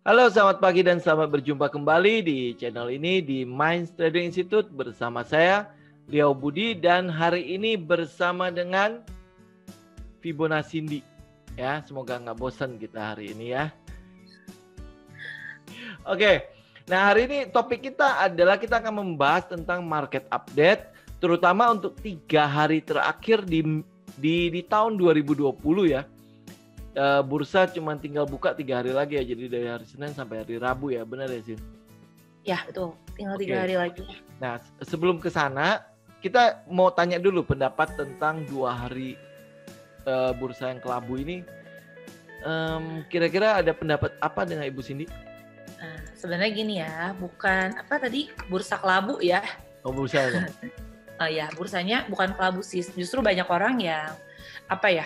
Halo, selamat pagi dan selamat berjumpa kembali di channel ini di Minds Trading Institute bersama saya, Liao Budi, dan hari ini bersama dengan Fibonacci. Ya, semoga nggak bosan kita hari ini ya. Oke, nah hari ini topik kita adalah kita akan membahas tentang market update, terutama untuk 3 hari terakhir di tahun 2020 ya. Bursa cuma tinggal buka 3 hari lagi ya, jadi dari hari Senin sampai hari Rabu ya, benar ya Sin? Ya betul, tinggal 3 hari lagi. Nah, sebelum ke sana kita mau tanya dulu pendapat tentang 2 hari bursa yang kelabu ini. Kira-kira ada pendapat apa dengan Ibu Cindy? Nah, sebenarnya gini ya, bukan apa tadi bursa kelabu ya? Oh, bursa ya? Ya, bursanya bukan kelabu sih. Justru banyak orang yang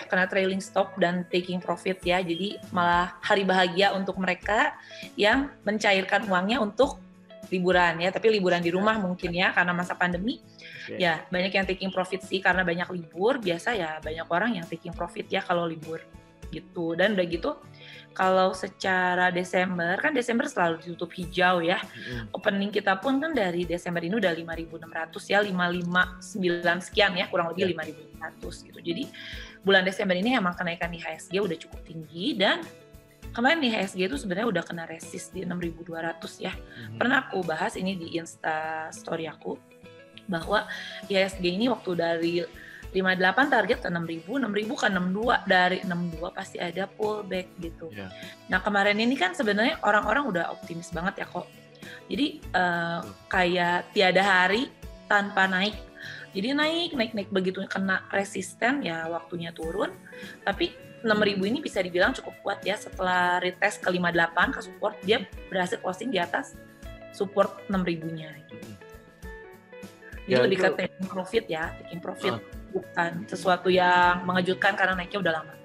kena trailing stop dan taking profit ya. Jadi malah hari bahagia untuk mereka yang mencairkan uangnya untuk liburan ya. Tapi liburan di rumah mungkin ya karena masa pandemi. Okay. Ya banyak yang taking profit sih karena banyak libur. Biasa ya banyak orang yang taking profit ya kalau libur gitu. Dan udah gitu kalau secara Desember, kan Desember selalu ditutup hijau ya. Opening kita pun kan dari Desember ini udah 5.600 ya, 559 sekian ya, kurang lebih 5.600 gitu. Jadi bulan Desember ini emang kenaikan IHSG udah cukup tinggi dan kemarin IHSG itu sebenarnya udah kena resist di 6.200 ya. Pernah aku bahas ini di Insta story aku bahwa IHSG ini waktu dari 58 target ke 6.000 ke 62, dari 62 pasti ada pullback gitu. Yeah. Nah kemarin ini kan sebenarnya orang-orang udah optimis banget ya kok. Jadi kayak tiada hari tanpa naik. Jadi naik begitu kena resisten ya waktunya turun. Tapi 6.000 ini bisa dibilang cukup kuat ya, setelah retest ke 58 ke support dia berhasil closing di atas support 6.000-nya. Jadi ya, lebih ke taking profit ya, taking profit. Bukan sesuatu yang mengejutkan karena naiknya udah lama.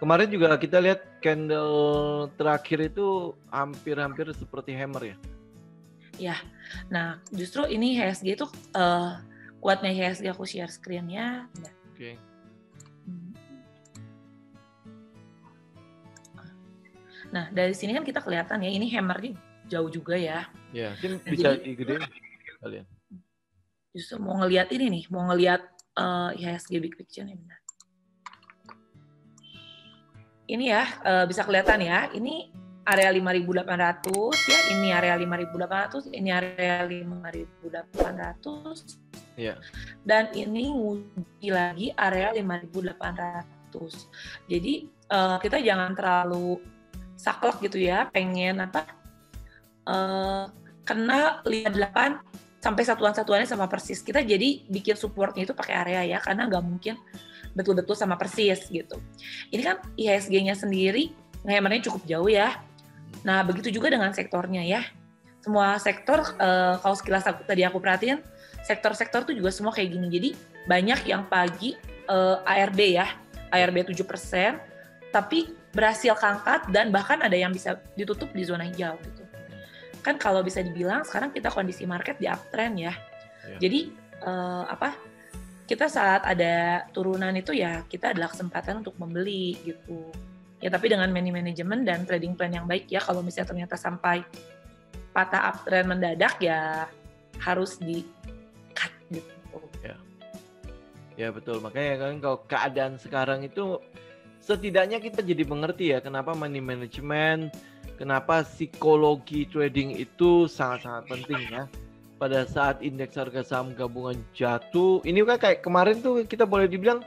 Kemarin juga kita lihat candle terakhir itu hampir-hampir seperti hammer ya. Ya, nah justru ini IHSG itu kuatnya IHSG, aku share screen-nya. Oke. Nah dari sini kan kita kelihatan ya, ini hammernya jauh juga ya. Ya, mungkin bisa digedein kalian. Justru mau ngelihat ini nih, mau ngelihat IHSG big picture-nya benar. Ini ya bisa kelihatan ya, ini area 5.800 ya, ini area 5.800, ini area 5.800. Yeah. Dan ini nguji lagi area 5.800. Jadi kita jangan terlalu saklek gitu ya, pengen kena 58 sampai satuan-satuannya sama persis. Kita jadi bikin supportnya itu pakai area ya, karena nggak mungkin betul-betul sama persis gitu. Ini kan IHSG-nya sendiri hammernya cukup jauh ya. Nah begitu juga dengan sektornya ya. Semua sektor kalau sekilas tadi aku perhatiin, sektor-sektor tuh juga semua kayak gini. Jadi banyak yang pagi ARB ya, ARB 7%, tapi berhasil kangkat dan bahkan ada yang bisa ditutup di zona hijau gitu. Kan kalau bisa dibilang sekarang kita kondisi market di uptrend ya. Jadi kita saat ada turunan itu ya kita adalah kesempatan untuk membeli gitu. Ya tapi dengan manajemen dan trading plan yang baik ya. Kalau misalnya ternyata sampai patah uptrend mendadak ya harus di cut gitu. Ya betul, makanya kan kalau keadaan sekarang itu setidaknya kita jadi mengerti ya kenapa money management, kenapa psikologi trading itu sangat-sangat penting ya. Pada saat indeks harga saham gabungan jatuh, ini kan kayak kemarin tuh kita boleh dibilang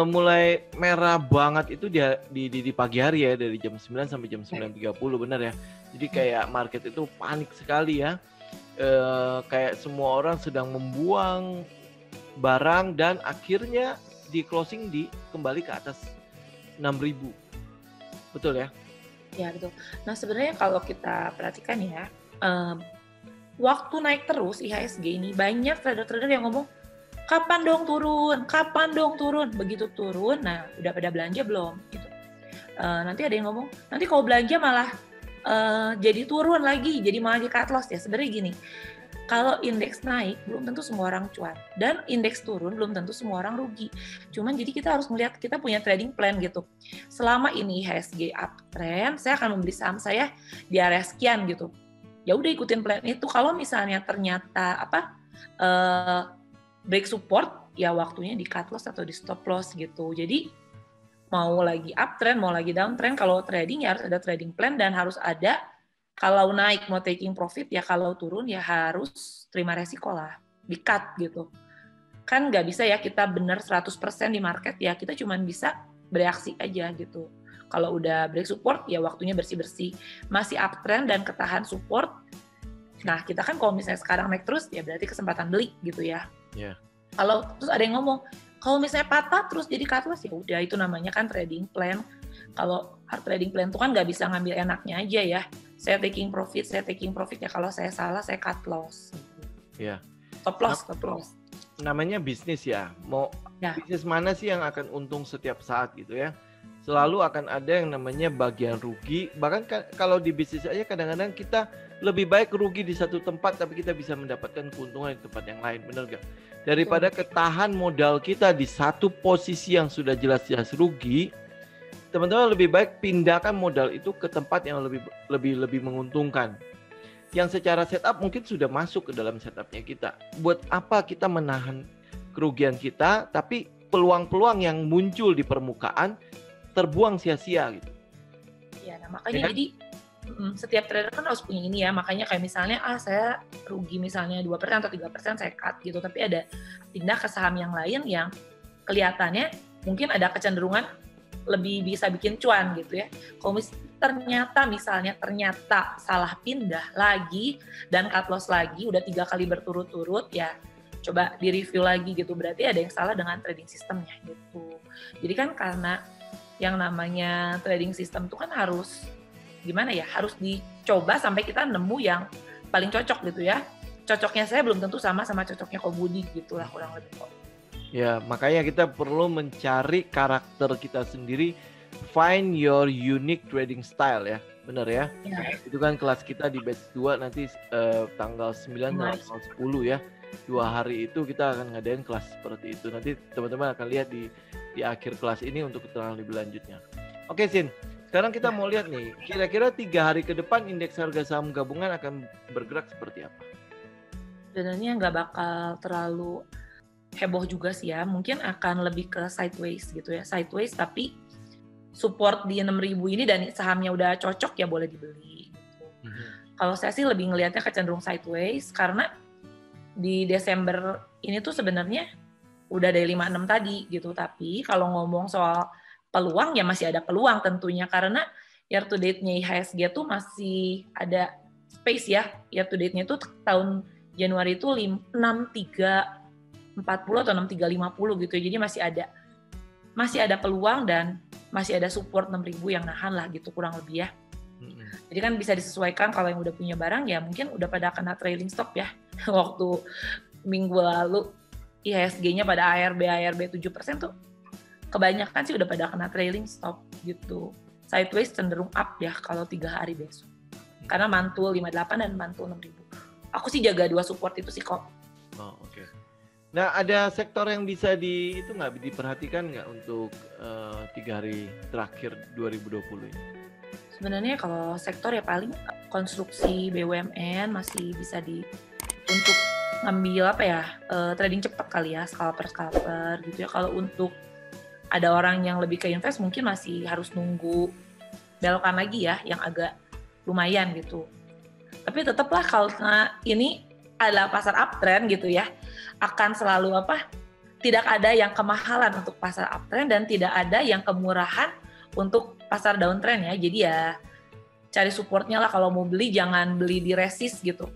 mulai merah banget itu di pagi hari ya, dari jam 9 sampai jam 9.30 benar ya. Jadi kayak market itu panik sekali ya. Kayak semua orang sedang membuang barang dan akhirnya di closing kembali ke atas 6.000. Betul ya? Ya betul. Nah sebenarnya kalau kita perhatikan ya, waktu naik terus IHSG ini banyak trader-trader yang ngomong kapan dong turun, begitu turun, nah udah pada belanja belum? Gitu. Nanti ada yang ngomong nanti kalau belanja malah jadi turun lagi, jadi malah di cut loss ya. Sebenarnya gini, Kalau indeks naik, belum tentu semua orang cuan. Dan indeks turun, belum tentu semua orang rugi. Cuman jadi kita harus melihat, kita punya trading plan gitu. Selama ini IHSG uptrend, saya akan membeli saham saya di area sekian gitu. Ya udah ikutin plan itu. Kalau misalnya ternyata break support, ya waktunya di cut loss atau di stop loss gitu. Jadi mau lagi uptrend, mau lagi downtrend, kalau trading ya harus ada trading plan dan harus ada. Kalau naik mau taking profit, ya kalau turun ya harus terima resiko lah, di-cut gitu. Kan nggak bisa ya kita benar 100% di market, ya kita cuma bisa bereaksi aja gitu. Kalau udah break support, ya waktunya bersih-bersih. Masih uptrend dan ketahan support, nah kita kan kalau misalnya sekarang naik terus, ya berarti kesempatan beli gitu ya. Yeah. Kalau terus ada yang ngomong, kalau misalnya patah terus jadi cut loss, ya udah itu namanya kan trading plan. Kalau trading plan itu kan nggak bisa ngambil enaknya aja ya. Saya taking profit ya kalau saya salah saya cut loss. Ya. Stop loss. Namanya bisnis ya. Mau ya. Bisnis mana sih yang akan untung setiap saat gitu ya? Selalu akan ada yang namanya bagian rugi. Bahkan kalau di bisnis aja kadang-kadang kita lebih baik rugi di satu tempat tapi kita bisa mendapatkan keuntungan di tempat yang lain, benar gak? Daripada ketahan modal kita di satu posisi yang sudah jelas-jelas rugi, teman-teman lebih baik pindahkan modal itu ke tempat yang lebih menguntungkan. Yang secara setup mungkin sudah masuk ke dalam setupnya kita. Buat apa kita menahan kerugian kita, tapi peluang-peluang yang muncul di permukaan terbuang sia-sia gitu. Ya, nah makanya jadi setiap trader kan harus punya ini ya. Makanya kayak misalnya saya rugi misalnya 2% atau 3% saya cut gitu, tapi ada pindah ke saham yang lain yang kelihatannya mungkin ada kecenderungan lebih bisa bikin cuan gitu ya. Kalau ternyata salah pindah lagi dan cut loss lagi udah 3 kali berturut-turut, ya coba di review lagi gitu, berarti ada yang salah dengan trading sistemnya gitu. Jadi kan karena yang namanya trading system itu kan harus gimana ya, harus dicoba sampai kita nemu yang paling cocok gitu ya. Cocoknya saya belum tentu sama cocoknya Ko Budi gitulah kurang lebih kok. Ya, makanya kita perlu mencari karakter kita sendiri, find your unique trading style ya, benar ya? Ya. Itu kan kelas kita di batch 2 nanti tanggal 9 dan tanggal 10 ya. 2 hari itu kita akan ngadain kelas seperti itu. Nanti teman-teman akan lihat di akhir kelas ini untuk keterangan lebih lanjutnya. Oke, Sin. Sekarang kita mau lihat nih, kira-kira 3 hari ke depan indeks harga saham gabungan akan bergerak seperti apa? Sebenarnya nggak bakal terlalu heboh juga sih ya, mungkin akan lebih ke sideways gitu ya, sideways tapi support di 6.000 ini dan sahamnya udah cocok ya boleh dibeli gitu. Kalau saya sih lebih ngelihatnya kecenderung sideways karena di Desember ini tuh sebenarnya udah dari 56 tadi gitu, tapi kalau ngomong soal peluang ya masih ada peluang tentunya karena year to date-nya IHSG tuh masih ada space ya, year to date-nya tuh tahun Januari itu 6340 atau 6350 gitu. Jadi masih ada peluang dan masih ada support 6.000 yang nahan lah gitu kurang lebih ya. Jadi kan bisa disesuaikan kalau yang udah punya barang ya mungkin udah pada kena trailing stop ya. Waktu minggu lalu IHSG-nya pada ARB 7% tuh kebanyakan sih udah pada kena trailing stop gitu. Sideways cenderung up ya kalau 3 hari besok. Karena mantul 58 dan mantul 6.000. Aku sih jaga 2 support itu sih kok. Oh, oke. Okay. Nah, ada sektor yang bisa diperhatikan nggak untuk 3 hari terakhir 2020 ini? Sebenarnya kalau sektor ya paling konstruksi BUMN masih bisa untuk ngambil trading cepat kali ya, scalper gitu ya. Kalau untuk ada orang yang lebih ke invest mungkin masih harus nunggu belokan lagi ya, yang agak lumayan gitu. Tapi tetaplah kalau ini adalah pasar uptrend gitu ya, akan selalu tidak ada yang kemahalan untuk pasar uptrend dan tidak ada yang kemurahan untuk pasar downtrend ya. Jadi ya cari supportnya lah, kalau mau beli jangan beli di resist gitu.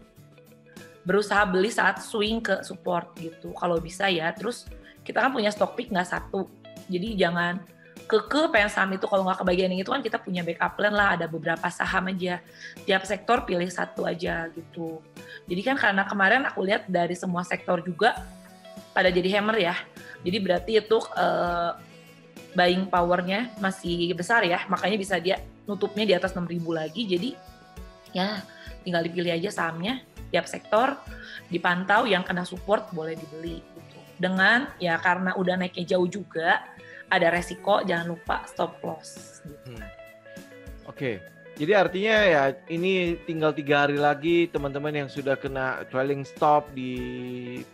Berusaha beli saat swing ke support gitu kalau bisa ya. Terus kita kan punya stock pick nggak satu. Jadi jangan pengen saham itu, kalau nggak kebagian yang itu kan kita punya backup plan lah, ada beberapa saham aja. Tiap sektor pilih satu aja gitu. Jadi kan karena kemarin aku lihat dari semua sektor juga pada jadi hammer ya. Jadi berarti itu buying power-nya masih besar ya, makanya bisa dia nutupnya di atas 6.000 lagi. Jadi ya tinggal dipilih aja sahamnya. tiap sektor dipantau, yang kena support boleh dibeli gitu. Dengan ya karena udah naiknya jauh juga ada resiko, jangan lupa stop loss gitu. Oke. Jadi artinya ya ini tinggal 3 hari lagi teman-teman yang sudah kena trailing stop di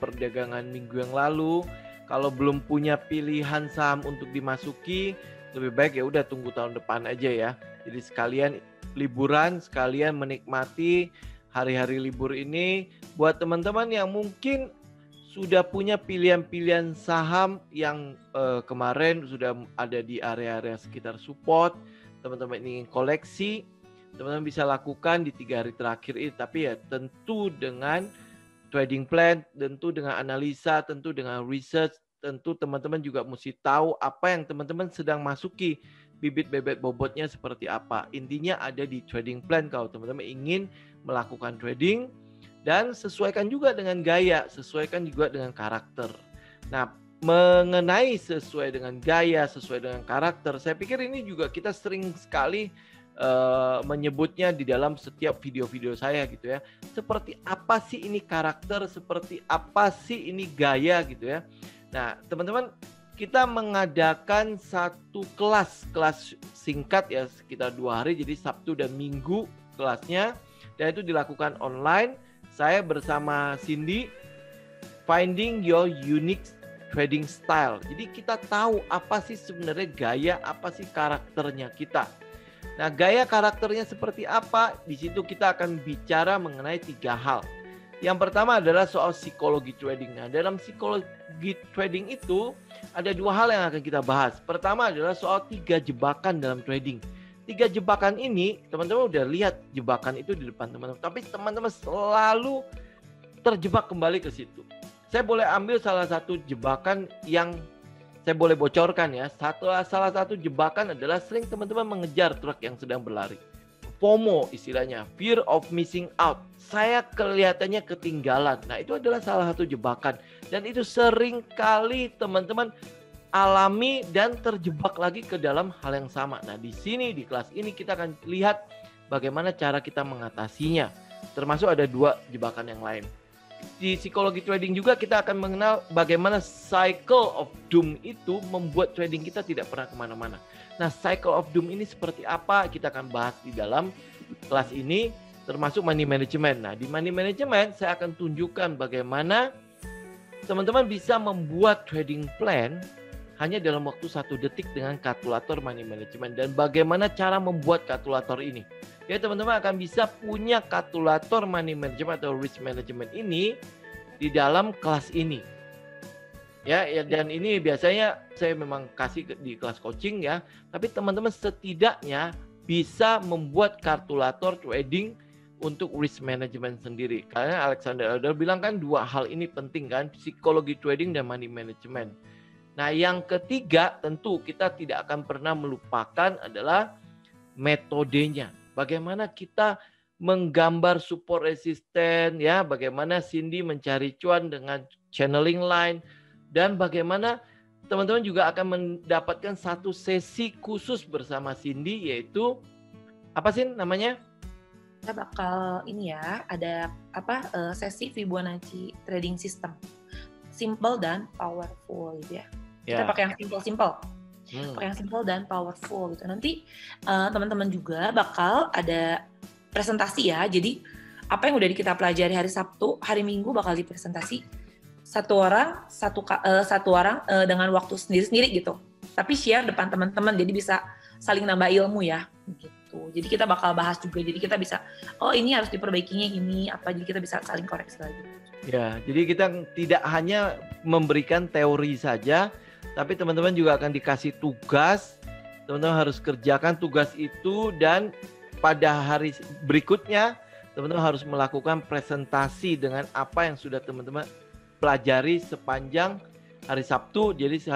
perdagangan minggu yang lalu, kalau belum punya pilihan saham untuk dimasuki, lebih baik ya udah tunggu tahun depan aja ya. Jadi sekalian liburan, sekalian menikmati hari-hari libur ini. Buat teman-teman yang mungkin sudah punya pilihan-pilihan saham yang kemarin sudah ada di area-area sekitar support, teman-teman ingin koleksi, teman-teman bisa lakukan di 3 hari terakhir ini. Tapi ya tentu dengan trading plan, tentu dengan analisa, tentu dengan research, tentu teman-teman juga mesti tahu apa yang teman-teman sedang masuki, bibit bebek bobotnya seperti apa. Intinya ada di trading plan kalau teman-teman ingin melakukan trading, dan sesuaikan juga dengan gaya, sesuaikan juga dengan karakter. Nah, mengenai sesuai dengan gaya, sesuai dengan karakter, saya pikir ini juga kita sering sekali menyebutnya di dalam setiap video-video saya gitu ya. Seperti apa sih ini karakter, seperti apa sih ini gaya gitu ya. Nah, teman-teman, kita mengadakan satu kelas singkat ya, sekitar 2 hari, jadi Sabtu dan Minggu kelasnya, dan itu dilakukan online. Saya bersama Cindy, Finding Your Unique Trading Style. Jadi kita tahu apa sih sebenarnya gaya, apa sih karakternya kita. Nah, gaya karakternya seperti apa? Di situ kita akan bicara mengenai 3 hal. Yang pertama adalah soal psikologi trading. Nah, dalam psikologi trading itu ada 2 hal yang akan kita bahas. Pertama adalah soal 3 jebakan dalam trading. 3 jebakan ini, teman-teman udah lihat jebakan itu di depan teman-teman. Tapi teman-teman selalu terjebak kembali ke situ. Saya boleh ambil salah satu jebakan yang saya boleh bocorkan ya. Salah satu jebakan adalah sering teman-teman mengejar truk yang sedang berlari. FOMO istilahnya, fear of missing out. Saya kelihatannya ketinggalan. Nah, itu adalah salah satu jebakan. Dan itu sering kali teman-teman alami dan terjebak lagi ke dalam hal yang sama. Nah, di sini di kelas ini kita akan lihat bagaimana cara kita mengatasinya. Termasuk ada 2 jebakan yang lain. Di psikologi trading juga kita akan mengenal bagaimana cycle of doom itu membuat trading kita tidak pernah kemana-mana. Nah, cycle of doom ini seperti apa? Kita akan bahas di dalam kelas ini, termasuk money management. Nah, di money management saya akan tunjukkan bagaimana teman-teman bisa membuat trading plan hanya dalam waktu 1 detik dengan kalkulator money management. Dan bagaimana cara membuat kalkulator ini. Ya, teman-teman akan bisa punya kalkulator money management atau risk management ini di dalam kelas ini. Ya, dan ini biasanya saya memang kasih di kelas coaching ya. Tapi teman-teman setidaknya bisa membuat kalkulator trading untuk risk management sendiri. Karena Alexander Elder bilang kan 2 hal ini penting kan, psikologi trading dan money management. Nah, yang ketiga tentu kita tidak akan pernah melupakan adalah metodenya. Bagaimana kita menggambar support resisten ya, bagaimana Cindy mencari cuan dengan channeling line, dan bagaimana teman-teman juga akan mendapatkan satu sesi khusus bersama Cindy, yaitu apa sih namanya? Kita bakal ini ya, ada sesi Fibonacci trading system. Simple dan powerful gitu ya. Kita pakai yang simple-simple. Pakai yang simple dan powerful gitu. Nanti teman-teman juga bakal ada presentasi ya. Jadi apa yang udah kita pelajari hari Sabtu, hari Minggu bakal dipresentasi satu orang dengan waktu sendiri-sendiri gitu. Tapi share depan teman-teman, jadi bisa saling nambah ilmu ya gitu. Jadi kita bakal bahas juga. Jadi kita bisa, oh ini harus diperbaikinya ini apa. Jadi kita bisa saling koreksi lagi. Ya, jadi kita tidak hanya memberikan teori saja, tapi teman-teman juga akan dikasih tugas. Teman-teman harus kerjakan tugas itu, dan pada hari berikutnya teman-teman harus melakukan presentasi dengan apa yang sudah teman-teman pelajari sepanjang hari Sabtu. Jadi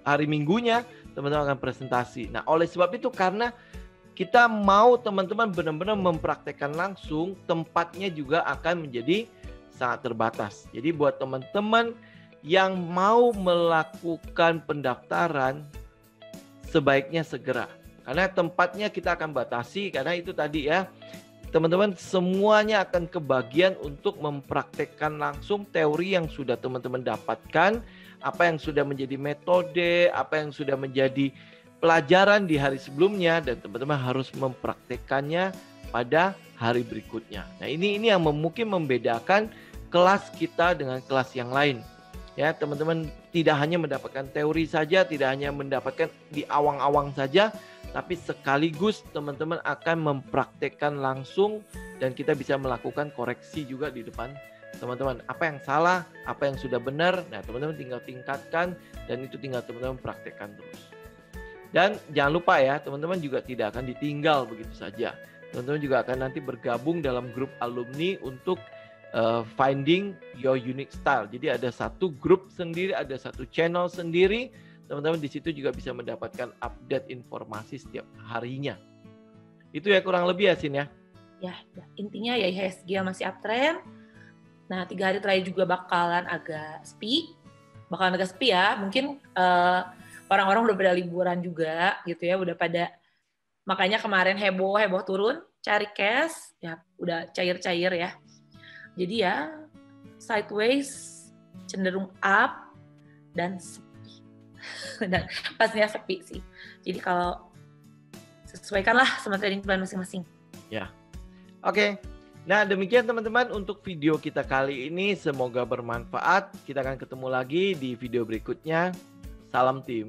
hari Minggunya teman-teman akan presentasi. Nah, oleh sebab itu karena kita mau teman-teman benar-benar mempraktekkan langsung, tempatnya juga akan menjadi sangat terbatas. Jadi buat teman-teman yang mau melakukan pendaftaran, sebaiknya segera. Karena tempatnya kita akan batasi, karena itu tadi ya, teman-teman semuanya akan kebagian untuk mempraktekkan langsung teori yang sudah teman-teman dapatkan, apa yang sudah menjadi metode, apa yang sudah menjadi pelajaran di hari sebelumnya, dan teman-teman harus mempraktekkannya pada hari berikutnya. Nah, ini yang mungkin membedakan kelas kita dengan kelas yang lain. Ya, teman-teman tidak hanya mendapatkan teori saja, tidak hanya mendapatkan di awang-awang saja, tapi sekaligus teman-teman akan mempraktekkan langsung dan kita bisa melakukan koreksi juga di depan teman-teman. Apa yang salah, apa yang sudah benar, nah teman-teman tinggal tingkatkan dan itu tinggal teman-teman praktekkan terus. Dan jangan lupa ya, teman-teman juga tidak akan ditinggal begitu saja. Teman-teman juga akan nanti bergabung dalam grup alumni untuk finding your unique style. Jadi ada satu grup sendiri, ada satu channel sendiri. Teman-teman di situ juga bisa mendapatkan update informasi setiap harinya. Itu ya kurang lebih ya, Sin ya. Ya, intinya ya IHSG masih uptrend. Nah, 3 hari terakhir juga bakalan agak sepi. Ya. Mungkin orang-orang udah pada liburan juga gitu ya, udah pada, makanya kemarin heboh turun, cari cash, ya udah cair-cair ya. Jadi ya sideways, cenderung up, dan sepi. Dan pastinya sepi sih. Jadi kalau sesuaikanlah sama trading plan masing-masing. Ya, oke. Nah, demikian teman-teman untuk video kita kali ini. Semoga bermanfaat. Kita akan ketemu lagi di video berikutnya. Salam tim.